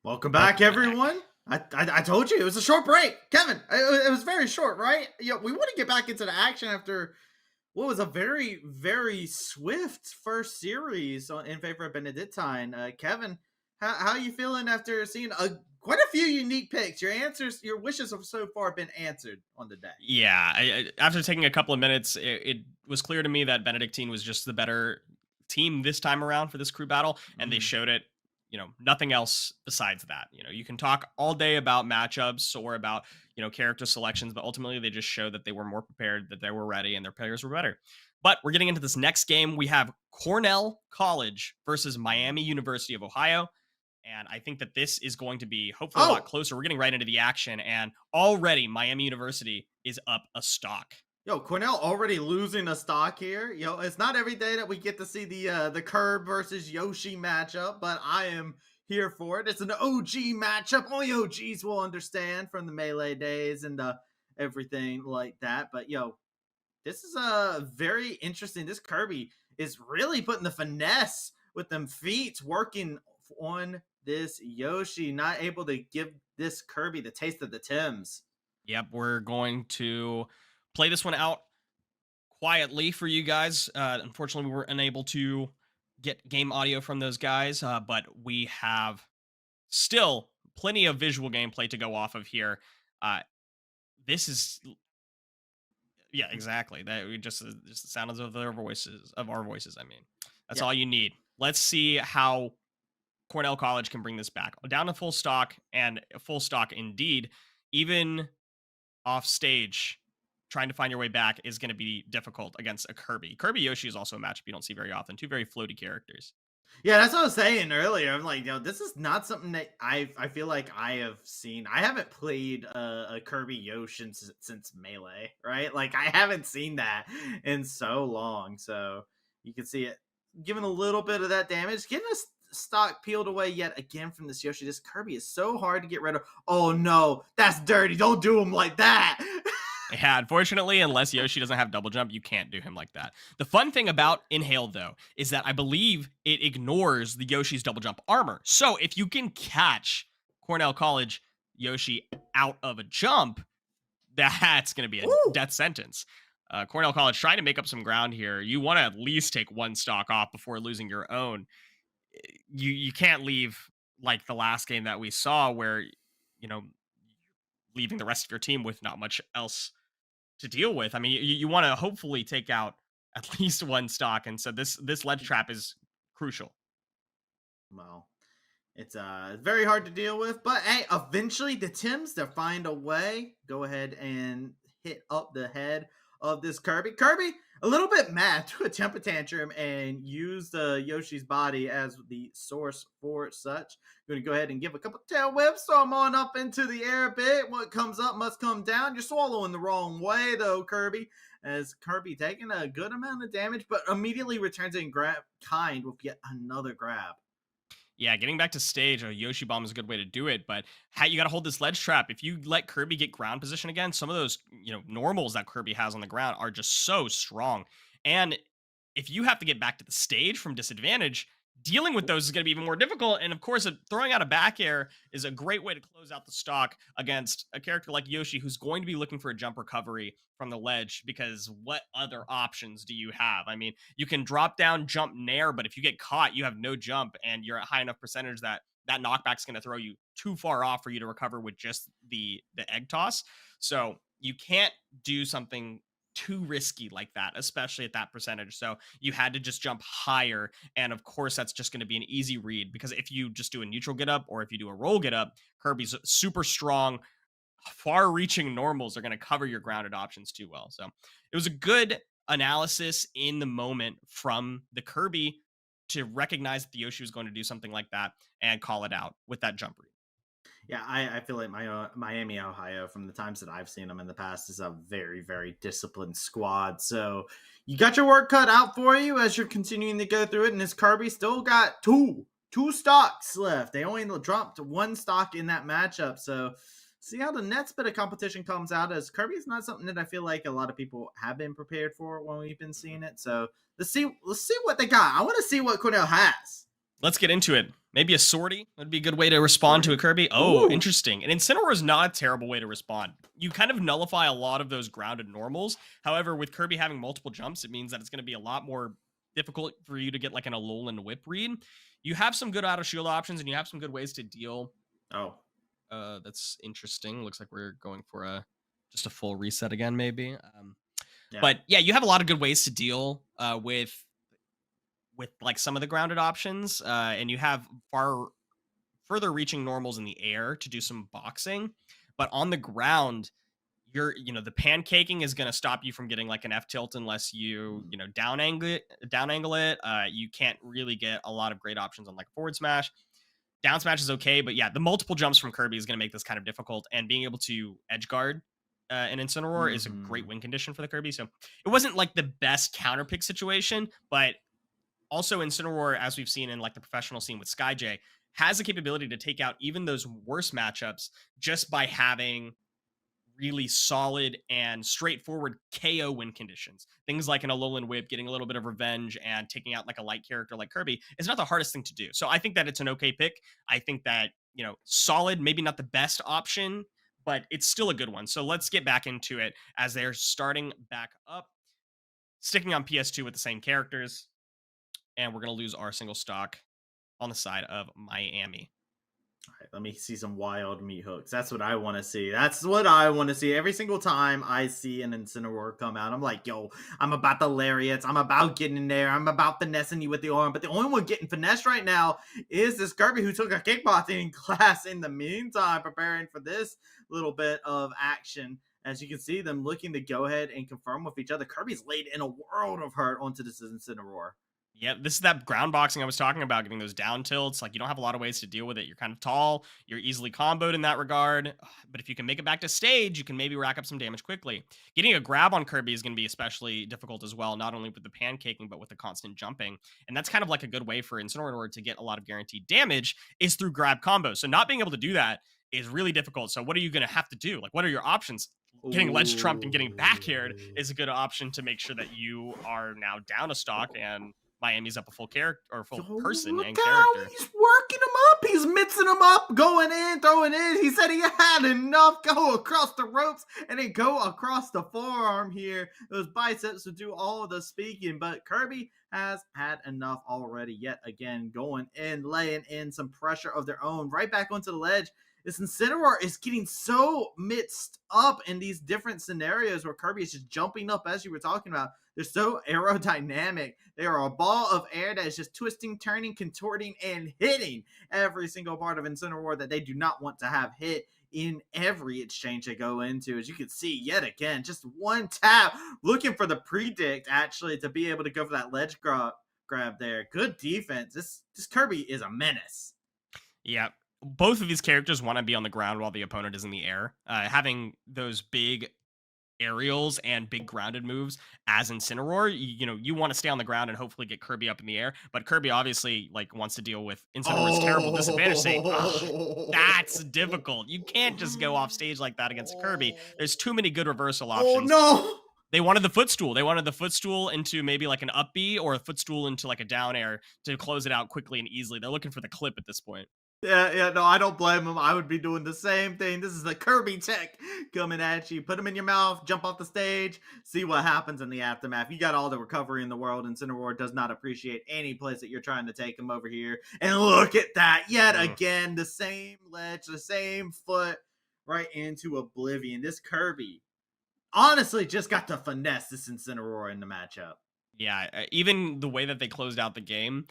Welcome back, Welcome everyone. back. I told you it was a short break, Kevin. It was very short, right? We want to get back into the action after what was a very swift first series in favor of Benedictine. Kevin, how are you feeling after seeing quite a few unique picks? Your wishes have so far been answered on the day. Yeah, after taking a couple of minutes, it was clear to me that Benedictine was just the better team this time around for this crew battle, and they Mhm. showed it. Nothing else besides that. You can talk all day about matchups or about character selections, but ultimately they just showed that they were more prepared, that they were ready, and their players were better. But we're getting into this next game. We have Cornell College versus Miami University of Ohio. And I think that this is going to be hopefully a lot Oh, closer. We're getting right into the action, and already Miami University is up a stock. Cornell already losing a stock here. It's not every day that we get to see the Curb versus Yoshi matchup, but I am here for it. It's an OG matchup. Only OGs will understand from the Melee days and everything like that. But this is very interesting. This Kirby is really putting the finesse with them feet working on this Yoshi, not able to give this Kirby the taste of the Tims. Yep, we're going to play this one out quietly for you guys. Unfortunately, we were unable to get game audio from those guys, but we have still plenty of visual gameplay to go off of here. Uh, this is Yeah, exactly. That we just the sounds of their voices of our voices. I mean, that's Yeah. all you need. Let's see how Cornell College can bring this back down to full stock, and full stock indeed. Even off stage, trying to find your way back is going to be difficult against a Kirby. Kirby Yoshi is also a matchup you don't see very often. Two very floaty characters. Yeah, that's what I was saying earlier. I'm like, this is not something that I feel like I have seen. I haven't played a Kirby Yoshi since Melee, right? Like I haven't seen that in so long. So you can see it giving a little bit of that damage, getting a stock peeled away yet again from this Yoshi. This Kirby is so hard to get rid of. Oh no, that's dirty. Don't do him like that. Yeah, unfortunately, unless Yoshi doesn't have double jump, you can't do him like that. The fun thing about Inhale, though, is that I believe it ignores the Yoshi's double jump armor. So if you can catch Cornell College Yoshi out of a jump, that's going to be a Ooh. death sentence. Cornell College trying to make up some ground here. You want to at least take one stock off before losing your own. You can't leave like the last game that we saw, where you know leaving the rest of your team with not much else to deal with. I mean, you want to hopefully take out at least one stock, and so this ledge trap is crucial. Well, it's very hard to deal with, but hey, eventually the Tims they'll find a way. Go ahead and hit up the head of this Kirby. Kirby a little bit mad to a temper tantrum and use the Yoshi's body as the source for such. Going to go ahead and give a couple tail whips, throw him on up into the air a bit. What comes up must come down. You're swallowing the wrong way though, Kirby. As Kirby taking a good amount of damage, but immediately returns and grab kind with yet another grab. Yeah, getting back to stage, a Yoshi bomb is a good way to do it, but how you got to hold this ledge trap. If you let Kirby get ground position again, some of those normals that Kirby has on the ground are just so strong. And if you have to get back to the stage from disadvantage, dealing with those is going to be even more difficult. And of course, throwing out a back air is a great way to close out the stock against a character like Yoshi, who's going to be looking for a jump recovery from the ledge, because what other options do you have? I mean, you can drop down, jump nair, but if you get caught, you have no jump, and you're at high enough percentage that that knockback's going to throw you too far off for you to recover with just the egg toss. So you can't do something too risky like that, especially at that percentage. So you had to just jump higher. And of course, that's just going to be an easy read, because if you just do a neutral get up or if you do a roll get up, Kirby's super strong. Far reaching normals are going to cover your grounded options too well. So it was a good analysis in the moment from the Kirby to recognize that the Yoshi was going to do something like that and call it out with that jump read. Yeah, I feel like Miami, Ohio, from the times that I've seen them in the past, is a very disciplined squad. So you got your work cut out for you as you're continuing to go through it. And this Kirby still got two stocks left. They only dropped one stock in that matchup. So see how the next bit of competition comes out. As Kirby is not something that I feel like a lot of people have been prepared for when we've been seeing it. So let's see what they got. I want to see what Cornell has. Let's get into it. Maybe a sortie would be a good way to respond to a Sorry. Kirby. Oh, Ooh. interesting. And Incineroar is not a terrible way to respond. You kind of nullify a lot of those grounded normals. However, with Kirby having multiple jumps, it means that it's going to be a lot more difficult for you to get like an Alolan Whip read. You have some good auto shield options and you have some good ways to deal. Oh. That's interesting. Looks like we're going for a just a full reset again, maybe. Yeah. But yeah, you have a lot of good ways to deal with like some of the grounded options, and you have far further reaching normals in the air to do some boxing, but on the ground, the pancaking is going to stop you from getting like an F tilt unless you down angle it. You can't really get a lot of great options on like forward smash. Down smash is okay, but yeah, the multiple jumps from Kirby is going to make this kind of difficult, and being able to edge guard an Incineroar is a great Mm-hmm. win condition for the Kirby. So it wasn't like the best counter pick situation, but also Incineroar, as we've seen in like the professional scene with SkyJ, has the capability to take out even those worst matchups just by having really solid and straightforward KO win conditions. Things like an Alolan Whip, getting a little bit of revenge, and taking out like a light character like Kirby is not the hardest thing to do. So I think that it's an okay pick. I think that, solid, maybe not the best option, but it's still a good one. So let's get back into it as they're starting back up, sticking on PS2 with the same characters, and we're going to lose our single stock on the side of Miami. All right, let me see some wild meat hooks. That's what I want to see. That's what I want to see. Every single time I see an Incineroar come out, I'm like, yo, I'm about the lariats. I'm about getting in there. I'm about finessing you with the arm. But the only one getting finessed right now is this Kirby who took a kickboxing class in the meantime, preparing for this little bit of action. As you can see them looking to go ahead and confirm with each other. Kirby's laid in a world of hurt onto this Incineroar. Yeah, this is that ground boxing I was talking about, getting those down tilts. Like, you don't have a lot of ways to deal with it. You're kind of tall, you're easily comboed in that regard. But if you can make it back to stage, you can maybe rack up some damage quickly. Getting a grab on Kirby is going to be especially difficult as well, not only with the pancaking, but with the constant jumping. And that's kind of like a good way for Incineroar to get a lot of guaranteed damage is through grab combos. So not being able to do that is really difficult. So what are you going to have to do? Like, what are your options? Getting ledge trumped and getting back aired Ooh. is a good option to make sure that you are now down a stock and Miami's up a full character or full Yo, person look and how character. he's working him up. He's mixing him up, going in, throwing in. He said he had enough. Go across the ropes and then go across the forearm here. Those biceps would do all the speaking, but Kirby has had enough already. Yet again, going in, laying in some pressure of their own, right back onto the ledge. This Incineroar is getting so mixed up in these different scenarios where Kirby is just jumping up, as you were talking about. They're so aerodynamic. They are a ball of air that is just twisting, turning, contorting, and hitting every single part of Incineroar that they do not want to have hit in every exchange they go into. As you can see, yet again, just one tap, looking for the predict, actually, to be able to go for that ledge grab there. Good defense. This Kirby is a menace. Yeah. Both of these characters want to be on the ground while the opponent is in the air. Having those big aerials and big grounded moves as Incineroar, you want to stay on the ground and hopefully get Kirby up in the air. But Kirby obviously like wants to deal with Incineroar's terrible disadvantage, saying, "Ugh, that's difficult. You can't just go off stage like that against Kirby. There's too many good reversal Oh options." no! They wanted the footstool. They wanted the footstool into maybe like an up B or a footstool into like a down air to close it out quickly and easily. They're looking for the clip at this point. Yeah, no, I don't blame him. I would be doing the same thing. This is the Kirby tech coming at you. Put them in your mouth, jump off the stage, see what happens in the aftermath. You got all the recovery in the world, and Incineroar does not appreciate any place that you're trying to take him over here. And look at that. Yet again, the same ledge, the same foot right into oblivion. This Kirby honestly just got to finesse this Incineroar in the matchup. Yeah, even the way that they closed out the game,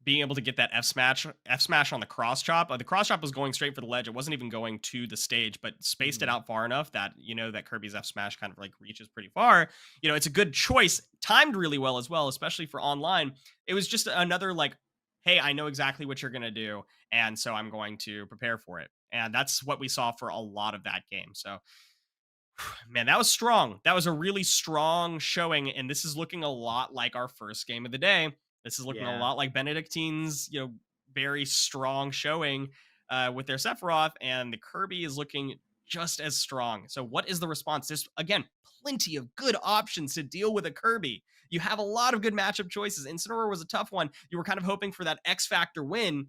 being able to get that F smash on the cross chop. The cross chop was going straight for the ledge. It wasn't even going to the stage, but spaced it Mhm. out far enough that that Kirby's F smash kind of like reaches pretty far. It's a good choice, timed really well as well, especially for online. It was just another like, hey, I know exactly what you're gonna do, and so I'm going to prepare for it. And that's what we saw for a lot of that game. So man, that was strong. That was a really strong showing, and this is looking a lot like our first game of the day. This is looking a Yeah. lot like Benedictine's, very strong showing with their Sephiroth, and the Kirby is looking just as strong. So what is the response? There's, again, plenty of good options to deal with a Kirby. You have a lot of good matchup choices. Incineroar was a tough one. You were kind of hoping for that X Factor win,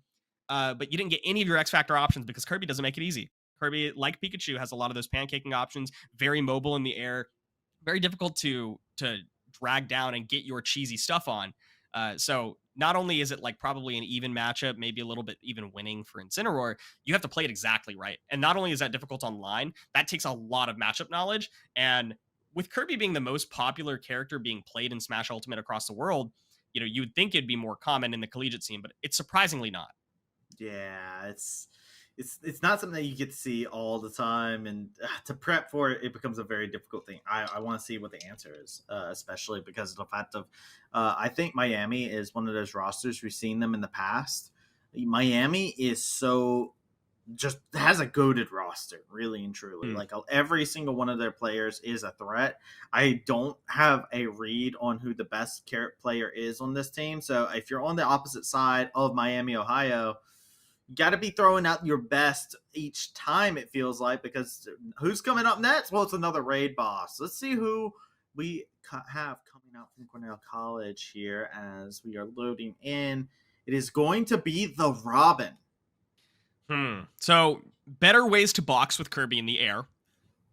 but you didn't get any of your X Factor options because Kirby doesn't make it easy. Kirby, like Pikachu, has a lot of those pancaking options, very mobile in the air, very difficult to drag down and get your cheesy stuff on. So not only is it like probably an even matchup, maybe a little bit even winning for Incineroar, you have to play it exactly right. And not only is that difficult online, that takes a lot of matchup knowledge. And with Kirby being the most popular character being played in Smash Ultimate across the world, you'd think it'd be more common in the collegiate scene, but it's surprisingly not. Yeah, it's not something that you get to see all the time, and to prep for it, it becomes a very difficult thing. I want to see what the answer is, especially because of the fact of I think Miami is one of those rosters we've seen them in the past. Miami is so just has a goaded roster, really and truly. Hmm. Like every single one of their players is a threat. I don't have a read on who the best player is on this team. So if you're on the opposite side of Miami, Ohio, you got to be throwing out your best each time, it feels like, because who's coming up next? Well, it's another raid boss. Let's see who we have coming out from Cornell College here as we are loading in. It is going to be the Robin. So better ways to box with Kirby in the air.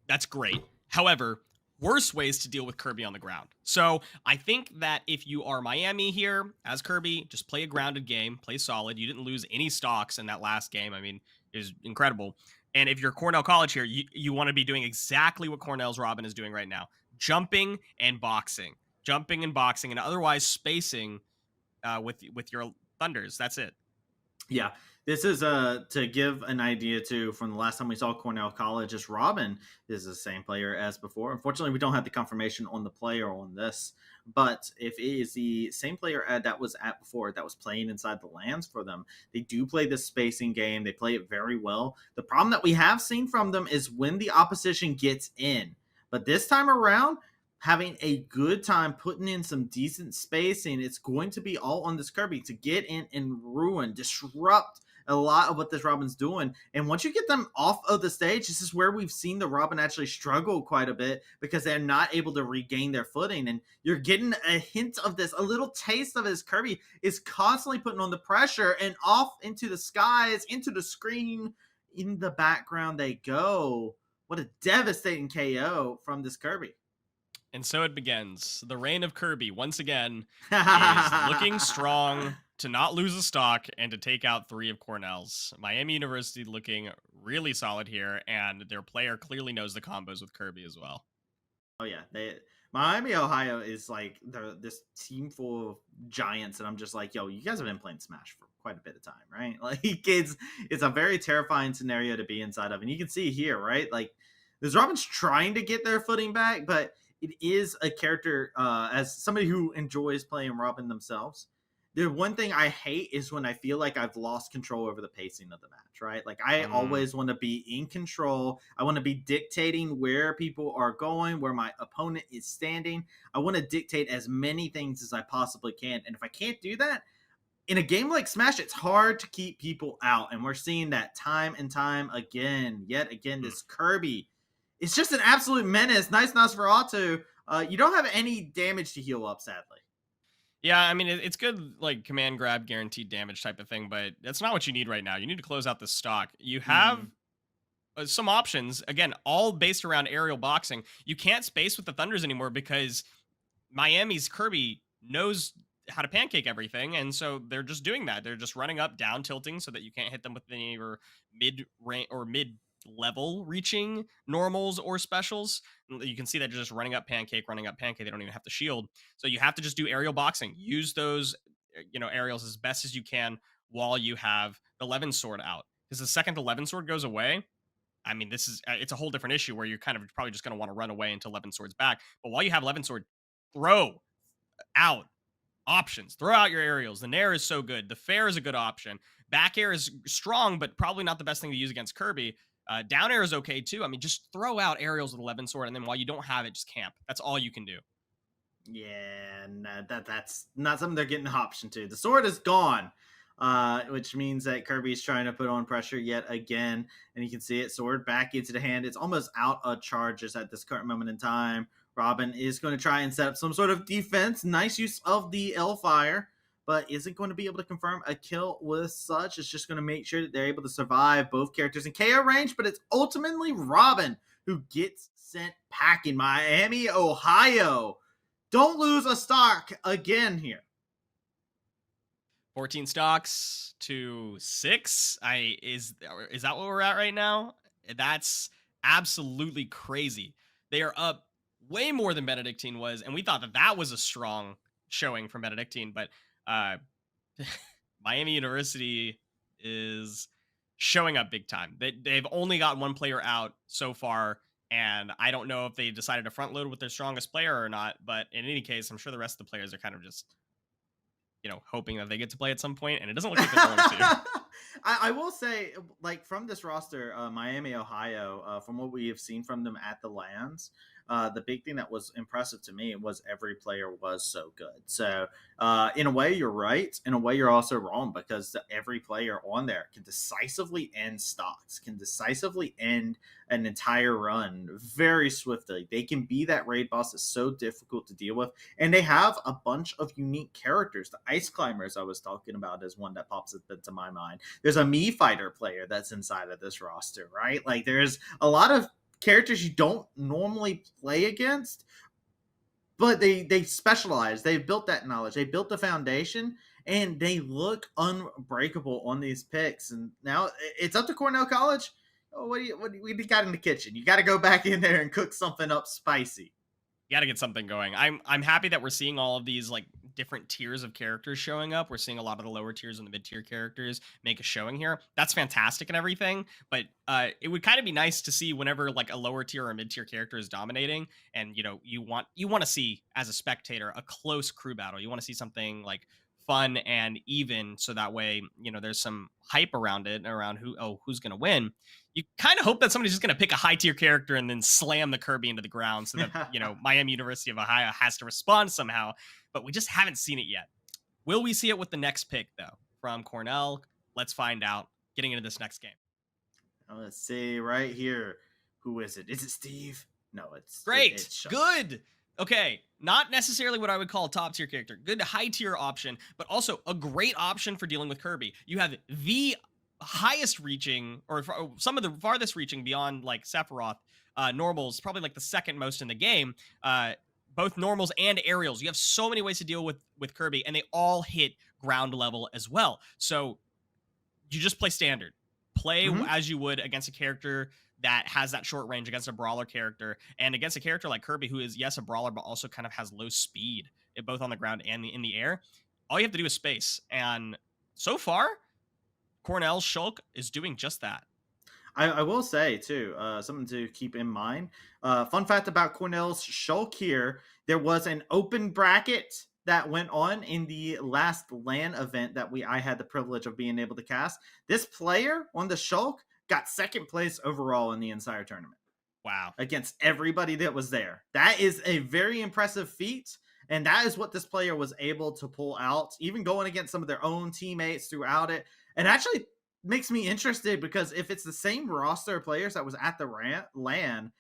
That's great. However, worse ways to deal with Kirby on the ground. So I think that if you are Miami here as Kirby, just play a grounded game, play solid. You didn't lose any stocks in that last game. I mean, it was incredible. And if you're Cornell College here, you want to be doing exactly what Cornell's Robin is doing right now: jumping and boxing, and otherwise spacing with your thunders. That's it. Yeah, this is to give an idea too from the last time we saw Cornell College. Is Robin is the same player as before. Unfortunately, we don't have the confirmation on the player on this, but if it is the same player that was at before that was playing inside the lands for them, they do play this spacing game. They play it very well. The problem that we have seen from them is when the opposition gets in, but this time around, having a good time putting in some decent spacing. It's going to be all on this Kirby to get in and ruin, disrupt a lot of what this Robin's doing. And once you get them off of the stage, this is where we've seen the Robin actually struggle quite a bit because they're not able to regain their footing. And you're getting a hint of this, a little taste of this. Kirby is constantly putting on the pressure and off into the skies, into the screen. In the background they go. What a devastating KO from this Kirby. And so it begins. The reign of Kirby, once again, is looking strong to not lose a stock and to take out 3 of Cornell's. Miami University looking really solid here, and their player clearly knows the combos with Kirby as well. Oh yeah, Miami, Ohio is like this team full of giants, and I'm just like, yo, you guys have been playing Smash for quite a bit of time, right? Like it's a very terrifying scenario to be inside of, and you can see here, right? Like this Robin's trying to get their footing back, but it is a character as somebody who enjoys playing Robin themselves. The one thing I hate is when I feel like I've lost control over the pacing of the match, right? Like I always want to be in control. I want to be dictating where people are going, where my opponent is standing. I want to dictate as many things as I possibly can. And if I can't do that, in a game like Smash, it's hard to keep people out. And we're seeing that time and time again. Yet again, this Kirby, it's just an absolute menace. Nice Nosferatu. You don't have any damage to heal up, sadly. Yeah, I mean, it's good, like, command grab, guaranteed damage type of thing, but that's not what you need right now. You need to close out the stock. You have some options, again, all based around aerial boxing. You can't space with the Thunders anymore because Miami's Kirby knows how to pancake everything, and so they're just doing that. They're just running up, down tilting so that you can't hit them with any or mid range or mid level reaching normals or specials. You can see that they're just running up pancake. They don't even have to shield. So you have to just do aerial boxing. Use those, aerials as best as you can while you have the Levin sword out. Because the second the Levin sword goes away, I mean, it's a whole different issue where you're kind of probably just going to want to run away until Levin sword's back. But while you have Levin sword, throw out options. Throw out your aerials. The Nair is so good. The Fair is a good option. Back air is strong, but probably not the best thing to use against Kirby. Down air is okay too. I mean, just throw out aerials with 11 sword, and then while you don't have it, just camp. That's all you can do. Yeah, no, that's not something they're getting an option to. The sword is gone. which means that Kirby's trying to put on pressure yet again. And you can see it sword back into the hand. It's almost out of charges at this current moment in time. Robin is going to try and set up some sort of defense. Nice use of the L-Fire, but isn't going to be able to confirm a kill with such. It's just going to make sure that they're able to survive both characters in KO range, but it's ultimately Robin who gets sent packing. Miami, Ohio. Don't lose a stock again here. 14 stocks to 6. Is that what we're at right now? That's absolutely crazy. They are up way more than Benedictine was, and we thought that was a strong showing from Benedictine, but Miami University is showing up big time. They've only got one player out so far, and I don't know if they decided to front load with their strongest player or not, but in any case, I'm sure the rest of the players are kind of just hoping that they get to play at some point, and it doesn't look like they're going to. I will say, like, from this roster, Miami, Ohio, from what we have seen from them at the lands, the big thing that was impressive to me was every player was so good. So, in a way, you're right. In a way, you're also wrong, because every player on there can decisively end stocks, can decisively end an entire run very swiftly. They can be that raid boss that's so difficult to deal with. And they have a bunch of unique characters. The Ice Climbers I was talking about is one that pops up into my mind. There's a Me Fighter player that's inside of this roster, right? Like, there's a lot of characters you don't normally play against, but they specialize. They've built that knowledge. They built the foundation, and they look unbreakable on these picks. And now it's up to Cornell College. What do you got in the kitchen? You got to go back in there and cook something up spicy. You got to get something going. I'm happy that we're seeing all of these like different tiers of characters showing up. We're seeing a lot of the lower tiers and the mid tier characters make a showing here. That's fantastic and everything, but it would kind of be nice to see whenever like a lower tier or mid tier character is dominating, and you want to see, as a spectator, a close crew battle. You want to see something like fun and even, so that way there's some hype around it, around who's going to win. You kind of hope that somebody's just going to pick a high tier character and then slam the Kirby into the ground, so that Miami University of Ohio has to respond somehow, but we just haven't seen it yet. Will we see it with the next pick, though, from Cornell? Let's find out getting into this next game. Let's see right here. Who is it? Is it Steve? No, it's great. It's good. Okay, not necessarily what I would call a top tier character. Good high tier option, but also a great option for dealing with Kirby. You have the highest reaching, or some of the farthest reaching beyond like Sephiroth normals, probably like the second most in the game. Both normals and aerials. You have so many ways to deal with Kirby, and they all hit ground level as well. So you just play standard. Play as you would against a character that has that short range, against a brawler character, and against a character like Kirby, who is, yes, a brawler, but also kind of has low speed, both on the ground and in the air. All you have to do is space. And so far, Cornell's Shulk is doing just that. I will say, too, something to keep in mind. Fun fact about Cornell's Shulk here, there was an open bracket that went on in the last LAN event that I had the privilege of being able to cast. This player on the Shulk got second place overall in the entire tournament. Wow. Against everybody that was there. That is a very impressive feat, and that is what this player was able to pull out, even going against some of their own teammates throughout it. And actually makes me interested, because if it's the same roster of players that was at the LAN,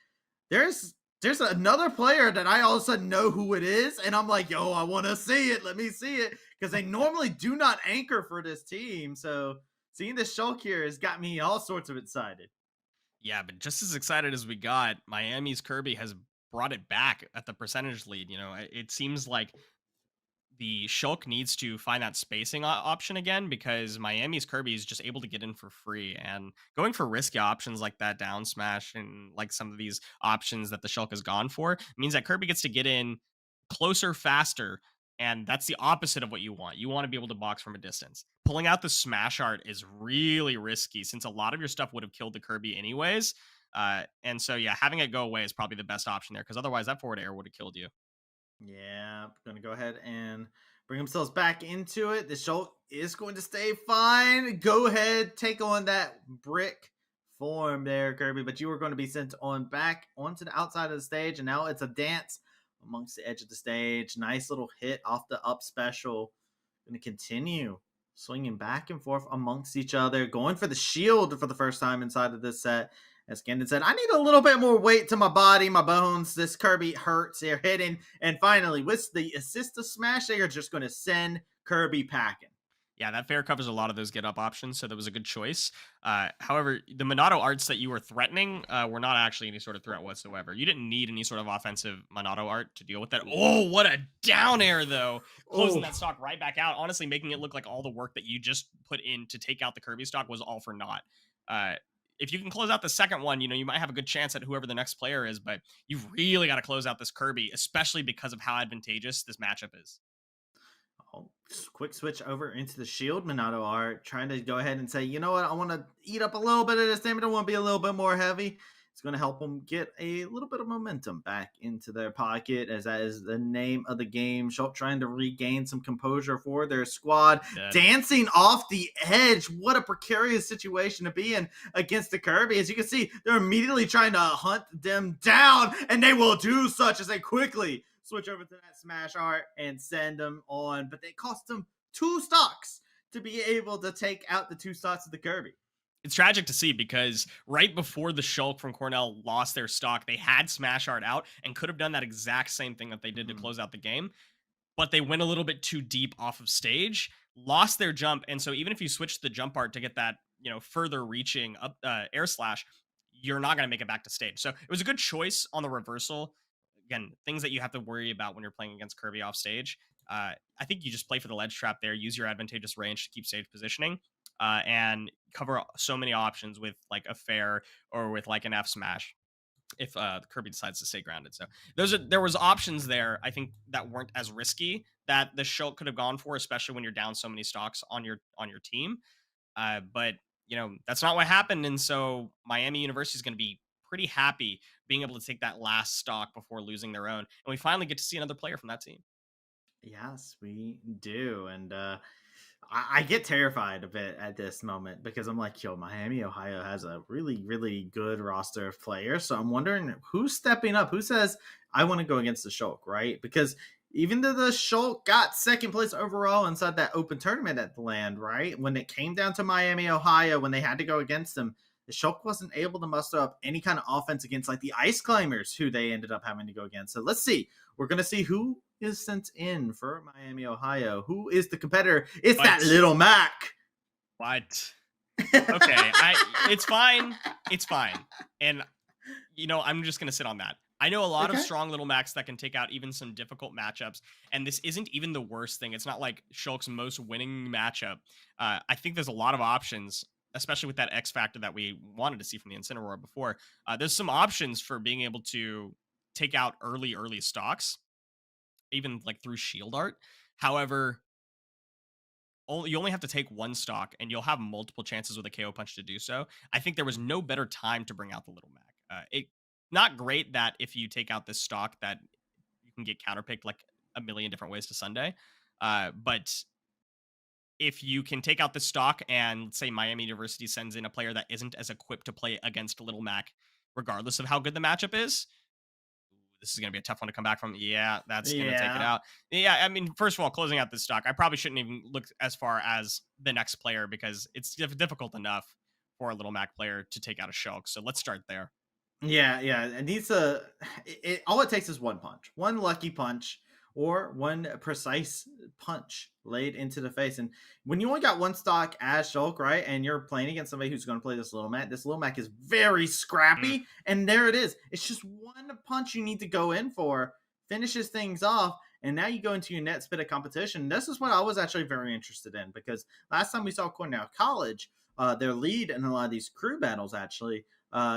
there's another player that I all of a sudden know who it is, and I'm like, yo, I want to see it. Let me see it, because they normally do not anchor for this team. So seeing this Shulk here has got me all sorts of excited. Yeah, but just as excited as we got, Miami's Kirby has brought it back at the percentage lead. It seems like the Shulk needs to find that spacing option again, because Miami's Kirby is just able to get in for free, and going for risky options like that down smash and like some of these options that the Shulk has gone for means that Kirby gets to get in closer faster, and that's the opposite of what you want. You want to be able to box from a distance. Pulling out the smash art is really risky, since a lot of your stuff would have killed the Kirby anyways. And so, yeah, having it go away is probably the best option there, because otherwise that forward air would have killed you. Yeah, going to go ahead and bring themselves back into it. The Shulk is going to stay fine. Go ahead, take on that brick form there, Kirby, but you are going to be sent on back onto the outside of the stage, and now it's a dance amongst the edge of the stage. Nice little hit off the up special. Going to continue swinging back and forth amongst each other, going for the shield for the first time inside of this set. As Camden said, I need a little bit more weight to my body, my bones. This Kirby hurts. They're hitting. And finally, with the assist to smash, they are just going to send Kirby packing. Yeah, that fair covers a lot of those get up options, so that was a good choice. However, the Monado arts that you were threatening were not actually any sort of threat whatsoever. You didn't need any sort of offensive Monado art to deal with that. Oh, what a down air, though. Closing that stock right back out, honestly making it look like all the work that you just put in to take out the Kirby stock was all for naught. If you can close out the second one, you might have a good chance at whoever the next player is, but you've really got to close out this Kirby, especially because of how advantageous this matchup is. Oh, quick switch over into the shield Monado art, trying to go ahead and say, you know what, I want to eat up a little bit of this damage. I want to be a little bit more heavy. It's going to help them get a little bit of momentum back into their pocket, as that is the name of the game. Schultz trying to regain some composure for their squad, dancing off the edge. What a precarious situation to be in against the Kirby. As you can see, they're immediately trying to hunt them down, and they will do such as they quickly switch over to that smash art and send them on. But they cost them 2 stocks to be able to take out the 2 stocks of the Kirby. It's tragic to see because right before the Shulk from Cornell lost their stock, they had Smash Art out and could have done that exact same thing that they did to close out the game. But they went a little bit too deep off of stage, lost their jump. And so even if you switch the jump art to get that, further reaching up air slash, you're not going to make it back to stage. So it was a good choice on the reversal. Again, things that you have to worry about when you're playing against Kirby off stage. I think you just play for the ledge trap there, use your advantageous range to keep stage positioning, and cover so many options with like a fair or with like an F smash if Kirby decides to stay grounded. So there was options there, I think, that weren't as risky that the Shulk could have gone for, especially when you're down so many stocks on your team. But that's not what happened, and so Miami University is going to be pretty happy being able to take that last stock before losing their own, and we finally get to see another player from that team. Yes, we do. And I get terrified a bit at this moment because I'm like, yo, Miami, Ohio has a really, really good roster of players. So I'm wondering who's stepping up, who says, I want to go against the Shulk, right? Because even though the Shulk got second place overall inside that open tournament at the land, right? When it came down to Miami, Ohio, when they had to go against them, the Shulk wasn't able to muster up any kind of offense against like the Ice Climbers, who they ended up having to go against. So let's see. We're going to see who is sent in for Miami, Ohio. Who is the competitor? It's that little Mac. What? Okay, it's fine. It's fine. And, I'm just going to sit on that. I know a lot of strong little Macs that can take out even some difficult matchups, and this isn't even the worst thing. It's not like Shulk's most winning matchup. I think there's a lot of options, especially with that X factor that we wanted to see from the Incineroar before. There's some options for being able to take out early stocks, even like through shield art. However, you only have to take 1 stock and you'll have multiple chances with a KO punch to do so. I think there was no better time to bring out the little Mac. Not great that if you take out this stock that you can get counterpicked like a million different ways to Sunday. But if you can take out the stock and say Miami University sends in a player that isn't as equipped to play against Little Mac, regardless of how good the matchup is, this is going to be a tough one to come back from. Yeah, that's going to take it out. Yeah, I mean, first of all, closing out this stock, I probably shouldn't even look as far as the next player because it's difficult enough for a Little Mac player to take out a Shulk. So let's start there. Yeah. It needs to. All it takes is 1 punch, 1 lucky punch, or 1 precise punch laid into the face. And when you only got 1 stock as Shulk, right, and you're playing against somebody who's going to play this Little Mac is very scrappy. And there it is. It's just 1 punch you need to go in for, finishes things off, and now you go into your net spit of competition. This is what I was actually very interested in, because last time we saw Cornell College, their lead in a lot of these crew battles actually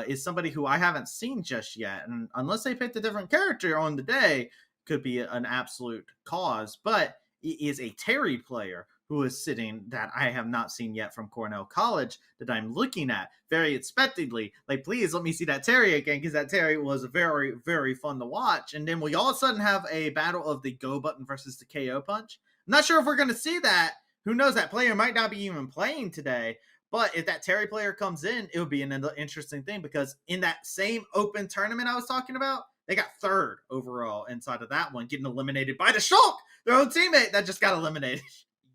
is somebody who I haven't seen just yet. And unless they picked a different character on the day, could be an absolute cause. But it is a Terry player who is sitting that I have not seen yet from Cornell College that I'm looking at very expectedly. Like, please let me see that Terry again, because that Terry was very, very fun to watch. And then we all of a sudden have a battle of the go button versus the KO punch. I'm not sure if we're going to see that. Who knows? That player might not be even playing today. But if that Terry player comes in, it would be an interesting thing, because in that same open tournament I was talking about, they got 3rd overall inside of that one, getting eliminated by the Shulk, their own teammate that just got eliminated.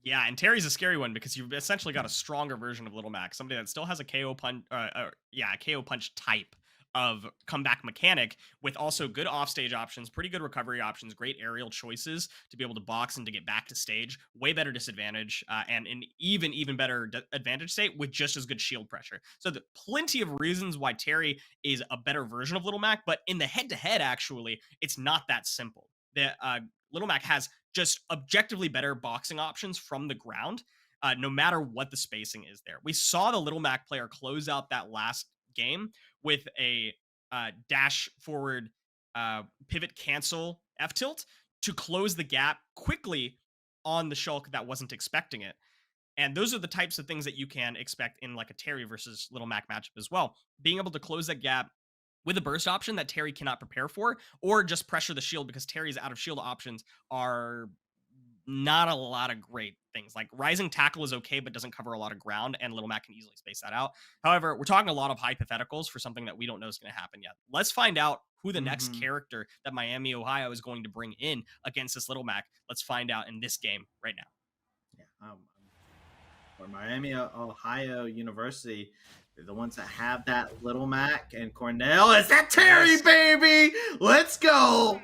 Yeah, and Terry's a scary one because you've essentially got a stronger version of Little Mac, somebody that still has a KO punch type of comeback mechanic with also good offstage options, pretty good recovery options, great aerial choices to be able to box and to get back to stage, way better disadvantage, and an even better advantage state with just as good shield pressure. So plenty of reasons why Terry is a better version of Little Mac, but in the head to head, actually, it's not that simple. The Little Mac has just objectively better boxing options from the ground, no matter what the spacing is there. We saw the Little Mac player close out that last game with a dash forward pivot cancel F tilt to close the gap quickly on the Shulk that wasn't expecting it. And those are the types of things that you can expect in like a Terry versus Little Mac matchup as well. Being able to close that gap with a burst option that Terry cannot prepare for, or just pressure the shield because Terry's out of shield options are not a lot of great things. Like rising tackle is okay, but doesn't cover a lot of ground, and Little Mac can easily space that out. However, we're talking a lot of hypotheticals for something that we don't know is going to happen yet. Let's find out who the next Hmm. character that Miami, Ohio is going to bring in against this Little Mac. Let's find out in this game right now. Yeah. Or Miami, Ohio University. They're the ones that have that Little Mac and Cornell. Is that Terry, Yes. baby? Let's go.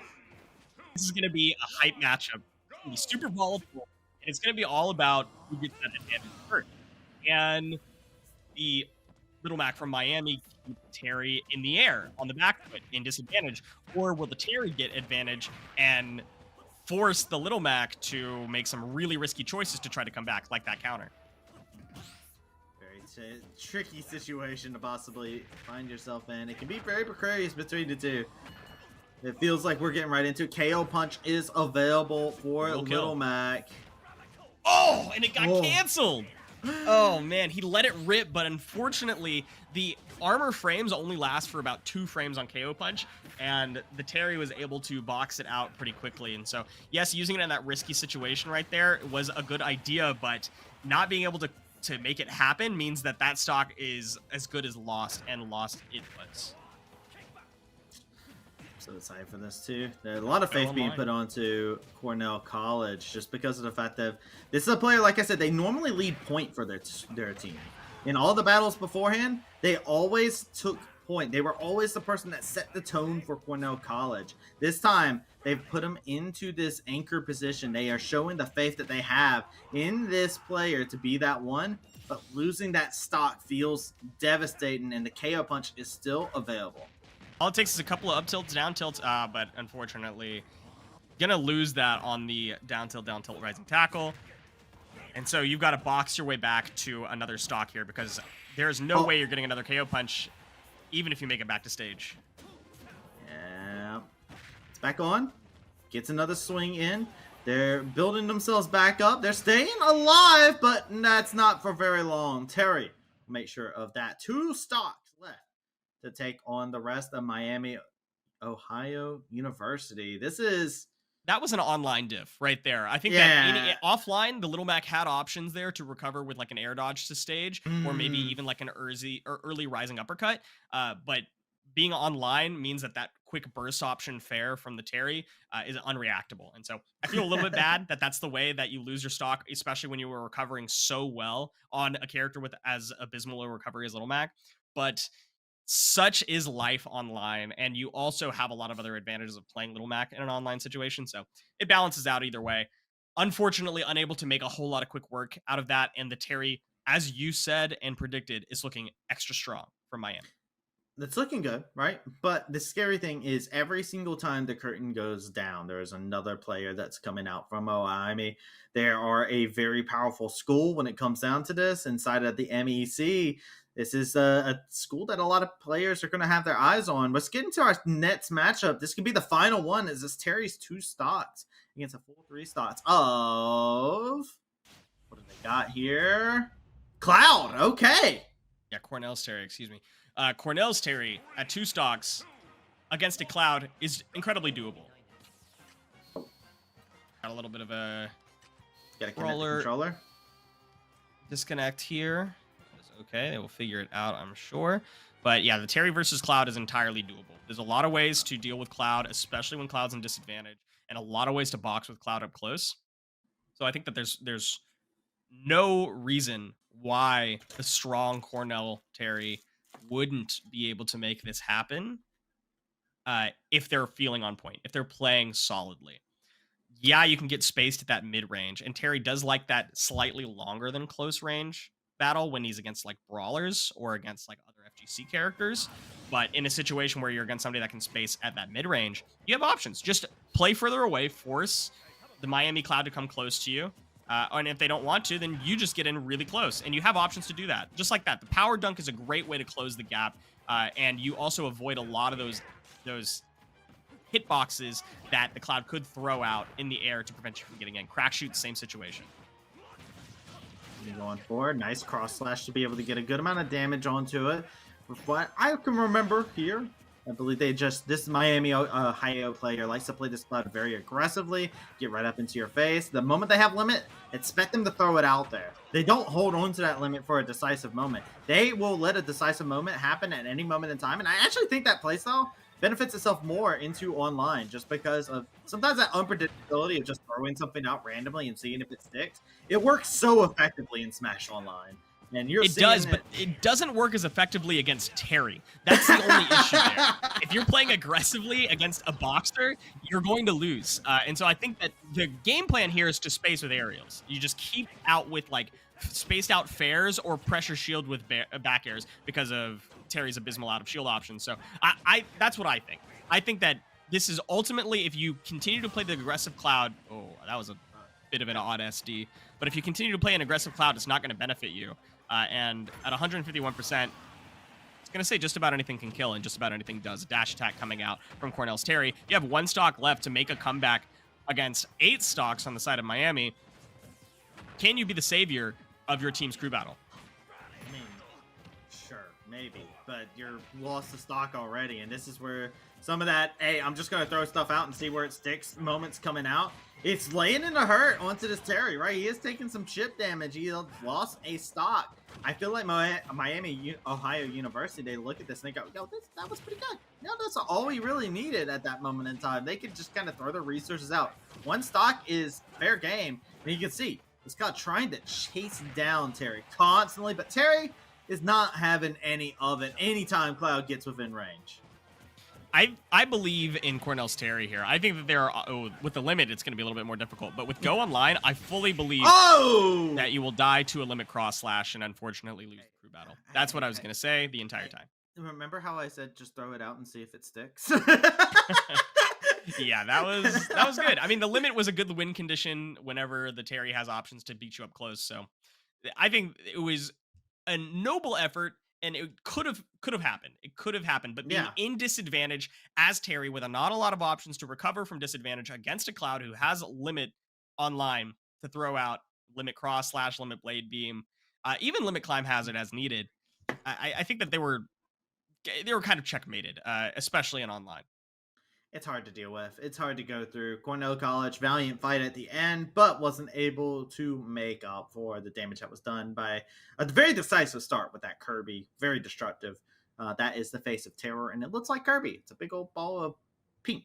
This is going to be a hype matchup. It's going to be super volatile, and it's going to be all about who gets that advantage first. And the Little Mac from Miami keep Terry in the air on the back foot in disadvantage, or will the Terry get advantage and force the Little Mac to make some really risky choices to try to come back, like that counter? Very tricky situation to possibly find yourself in. It can be very precarious between the two. It feels like we're getting right into it. KO Punch is available for Will kill. Little Mac. Oh, and it got Oh. canceled. Oh man, he let it rip, but unfortunately, the armor frames only last for about 2 frames on KO Punch, and the Terry was able to box it out pretty quickly. And so, yes, using it in that risky situation right there was a good idea, but not being able to make it happen means that that stock is as good as lost, and lost it was. So excited for this too. There's a lot of faith being put onto Cornell College just because of the fact that this is a player, like I said, they normally lead point for their team. In all the battles beforehand, they always took point. They were always the person that set the tone for Cornell College. This time, they've put them into this anchor position. They are showing the faith that they have in this player to be that one, but losing that stock feels devastating, and the KO Punch is still available. All it takes is a couple of up tilts, down tilts, but unfortunately, gonna lose that on the down tilt, rising tackle. And so you've got to box your way back to another stock here because there's no way you're getting another KO punch, even if you make it back to stage. Yeah. It's back on. Gets another swing in. They're building themselves back up. They're staying alive, but that's not for very long. Terry, make sure of that. 2 stocks left to take on the rest of Miami, Ohio University. That was an online diff right there. I think that offline, the Little Mac had options there to recover with like an air dodge to stage, or maybe even like an early rising uppercut. But being online means that quick burst option fair from the Terry is unreactable. And so I feel a little bit bad that that's the way that you lose your stock, especially when you were recovering so well on a character with as abysmal a recovery as Little Mac. But such is life online, and you also have a lot of other advantages of playing Little Mac in an online situation, so it balances out either way. Unfortunately, unable to make a whole lot of quick work out of that, and the Terry, as you said and predicted, is looking extra strong for Miami. That's looking good, right? But the scary thing is every single time the curtain goes down, there is another player that's coming out from Miami. They are a very powerful school when it comes down to this. Inside of the MEC, this is a school that a lot of players are going to have their eyes on. Let's get into our next matchup. This could be the final one. Is this Terry's 2 stocks against a full 3 stocks of... What do they got here? Cloud. Okay. Yeah, Cornell's Terry, excuse me. Cornell's Terry at 2 stocks against a Cloud is incredibly doable. Got a little bit of a controller disconnect here. Okay, they will figure it out, I'm sure. But yeah, the Terry versus Cloud is entirely doable. There's a lot of ways to deal with Cloud, especially when Cloud's in disadvantage, and a lot of ways to box with Cloud up close. So I think that there's no reason why the strong Cornell Terry wouldn't be able to make this happen if they're feeling on point, if they're playing solidly. Yeah, you can get spaced at that mid range, and Terry does like that slightly longer than close range battle when he's against like brawlers or against like other FGC characters. But in a situation where you're against somebody that can space at that mid range, you have options. Just play further away, force the Miami Cloud to come close to you. And if they don't want to, then you just get in really close, and you have options to do that. Just like that, the power dunk is a great way to close the gap, and you also avoid a lot of those hitboxes that the Cloud could throw out in the air to prevent you from getting in. Crack shoot, same situation. Going forward, nice cross slash to be able to get a good amount of damage onto it. From what I can remember here, I believe this Miami Ohio player likes to play this Cloud very aggressively, get right up into your face. The moment they have limit, expect them to throw it out there. They don't hold on to that limit for a decisive moment. They will let a decisive moment happen at any moment in time, and I actually think that playstyle benefits itself more into online just because of sometimes that unpredictability of just throwing something out randomly and seeing if it sticks. It works so effectively in Smash Online. And it does, but it doesn't work as effectively against Terry. That's the only issue there. If you're playing aggressively against a boxer, you're going to lose. And so I think that the game plan here is to space with aerials. You just keep out with like spaced out fairs or pressure shield with back airs because of Terry's abysmal out of shield options. So I that's what I think. I think that this is ultimately, if you continue to play the aggressive Cloud, oh, that was a bit of an odd SD, but if you continue to play an aggressive Cloud, it's not going to benefit you. And at 151%, it's going to say just about anything can kill, and just about anything does. Dash attack coming out from Cornell's Terry. You have 1 stock left to make a comeback against 8 stocks on the side of Miami. Can you be the savior of your team's crew battle? I mean, sure, maybe, but you're lost the stock already, and this is where some of that, hey, I'm just going to throw stuff out and see where it sticks moments coming out. It's laying in a hurt onto this Terry, right? He is taking some chip damage. He lost a stock. I feel like Miami, Ohio University, they look at this and they go, yo, that was pretty good. No, that's all we really needed at that moment in time. They could just kind of throw their resources out. 1 stock is fair game. And you can see, this guy trying to chase down Terry constantly, but Terry is not having any of it anytime Cloud gets within range. I believe in Cornell's Terry here. I think that there are, with the limit, it's going to be a little bit more difficult. But with Go Online, I fully believe that you will die to a limit cross slash and unfortunately lose the crew battle. That's what I was going to say the entire time. Remember how I said just throw it out and see if it sticks? Yeah, that was good. I mean, the limit was a good win condition whenever the Terry has options to beat you up close. So I think it was a noble effort. And it could have happened. It could have happened. But being in disadvantage as Terry with not a lot of options to recover from disadvantage against a Cloud who has limit online to throw out limit cross slash limit blade beam, even limit climb hazard as needed. I think that they were kind of checkmated, especially in online. It's hard to deal with. It's hard to go through. Cornell College, valiant fight at the end, but wasn't able to make up for the damage that was done by a very decisive start with that Kirby. Very destructive. That is the face of terror, and it looks like Kirby. It's a big old ball of pink.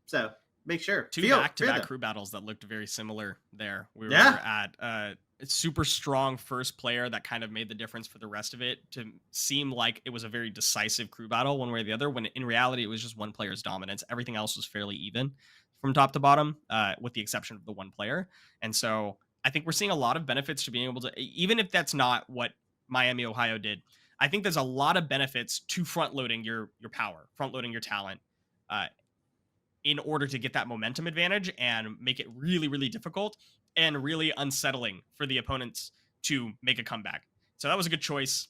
So make sure. 2 back-to-back crew battles that looked very similar there. We were at a super strong first player that kind of made the difference for the rest of it to seem like it was a very decisive crew battle one way or the other, when in reality it was just one player's dominance. Everything else was fairly even from top to bottom, with the exception of the one player. And so I think we're seeing a lot of benefits to being able to, even if that's not what Miami, Ohio did, I think there's a lot of benefits to front-loading your power, front-loading your talent, in order to get that momentum advantage and make it really, really difficult and really unsettling for the opponents to make a comeback. So that was a good choice,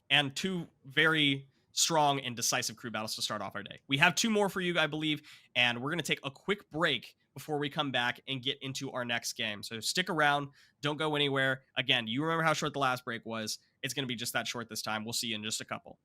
and 2 very strong and decisive crew battles to start off our day. We have 2 more for you, I believe, and we're going to take a quick break before we come back and get into our next game. So stick around. Don't go anywhere. Again, you remember how short the last break was. It's going to be just that short this time. We'll see you in just a couple.